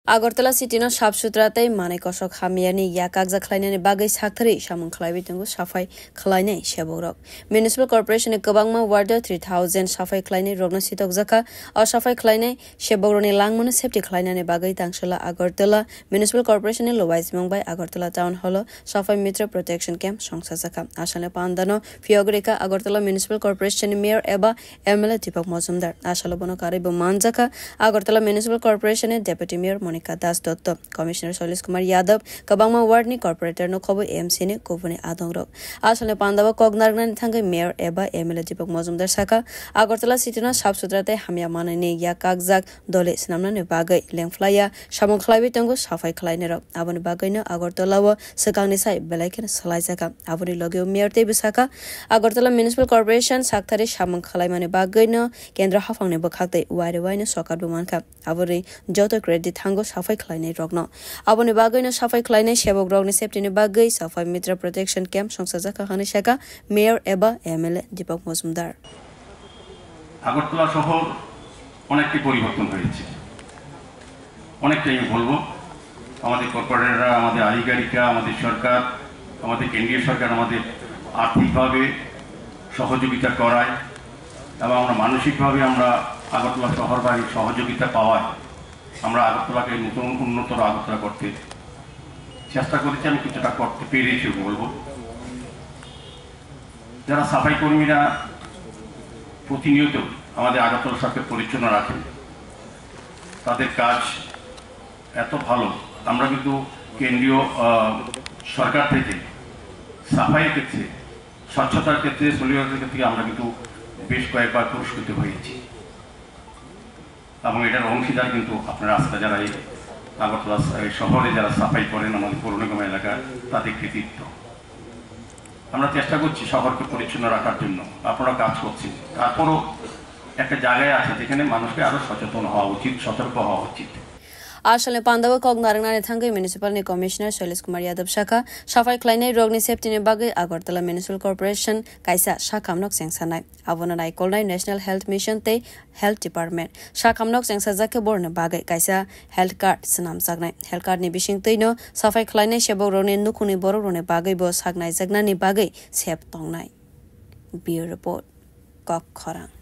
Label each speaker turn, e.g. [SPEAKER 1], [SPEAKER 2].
[SPEAKER 1] Agartala City no Shabsutrate, Manekosok Hamiani, Yakagza Klein Bagay Sakari, Shaman Klavitungu, Shafai Kleine, Shaborok. Municipal Corporation Kabangma Warda 3000 Shafai Kleine, Rogno Sitok Zaka, or Shafai Kleine, Shaboroni Langman, Septic Klein Bagay, Tangshala, Agartala, Municipal Corporation in Lois by Agartala Town Hall, Shafai Mitra Protection Camp, Shongsazaka, Ashale Pandano, Fiogrika, Agartala Municipal Corporation, Mayor Eba, Emela Tipak Mozumdar, Ashalabono Karibu Manzaka, Agartala Municipal Corporation, Deputy Mayor Monica Das Dotto, Commissioner Solis Kumar Yadav, Kabangma Ward ni Corporator no Kobo AMC ni Kovuni Adongrok. Ashale Pandava Kognargan Tanga Mayor Eba Emela Tipak Mozumdar Saka, Agartala City no Shabsutrate Hamiamana ni Yakagzak, Dole Sinamna ni Bagay, Lengflaya, Shamon Klavi Tango, Shafai Kleinero, Avon Bagay no Agartala, Sakani Sai, Belakan Salazaka, Avoni Logio Mayor Tebisaka, Agartala Municipal Corporation, Saktari Shamon Kalaimani Bagay no, Kendra Hafang ni Bakate, Wide Wine Sokar Bumanka, Avori, Joto Credit Tango, Shafai Kleine Rogno. Avoni Bagay no Shafai Kleine, Shabog Rogni Safety ni Bagay, Shafai Mitra Protection Camp, Shongsazaka Hanishaka, Mayor Eba, MLA, Dipak Mozumdar.
[SPEAKER 2] Agartala শহর অনেকটাই পরিবর্তন হয়েছে অনেকটাই আমি বলবো আমাদের কর্পোরেটররা আমাদের আধিকারিকরা আমাদের সরকার আমাদের কেন্দ্রীয় সরকার আমাদের আর্থিকভাবে সহযোগিতা করায় এবং আমরা মানসিকভাবে আমরা আগরতলা শহরবাসীর সহযোগিতা পাওয়ায় আমরা আগরতলাকে নতুন উন্নতর আগরতলা করতে চেষ্টা করেছি আমি কিছুটা করতে পেরেছি বলবো যারা সাফাই কর্মীরা প্রতিনিয়ত আমাদের আগরতলা শহরকে পরিচ্ছন্ন রাখেন তাদের কাজ এত ভালো আমরা কিন্তু কেন্দ্রীয় সরকার থেকে সাফাইয়ের ক্ষেত্রে স্বচ্ছতার ক্ষেত্রে সলিডারিটির ক্ষেত্রে আমরা কিন্তু বেশ কয়েকবার পুরস্কৃত হয়েছি এবং এটার অংশীদার কিন্তু আপনারা আস্থা যারা এই আগরতলা শহরে যারা সাফাই করেন আমাদের পৌর নিগম এলাকার তাদের কৃতিত্ব আমরা চেষ্টা করছি শহরকে পরিচ্ছন্ন রাখার জন্য আপনারা কাজ করছেন তারপরও একটা জায়গায় আছে যেখানে মানুষকে আরো সচেতন হওয়া উচিত সতর্ক হওয়া উচিত
[SPEAKER 1] Ashale Pandava Kognarangna Thangai Municipal ni Commissioner Solis Kumar Yadav Shaka, Shafai Kleine Rogni Safety ni Bagay Agartala Municipal Corporation, Kaisa Shakamnok Sengsanai, Avonanai Kolnai National Health Mission Te Health Department, Shakamnok Sengsazake Born Bagay Kaisa Health Card Sanam Sagnai, Health Card ni Bishing Tino, Shafai Kleine Shaborone Nukuni Borone Bagay Bo Sagnai Zagnani Bagay Sep Tongnai. Bureau Report Kok Khorang.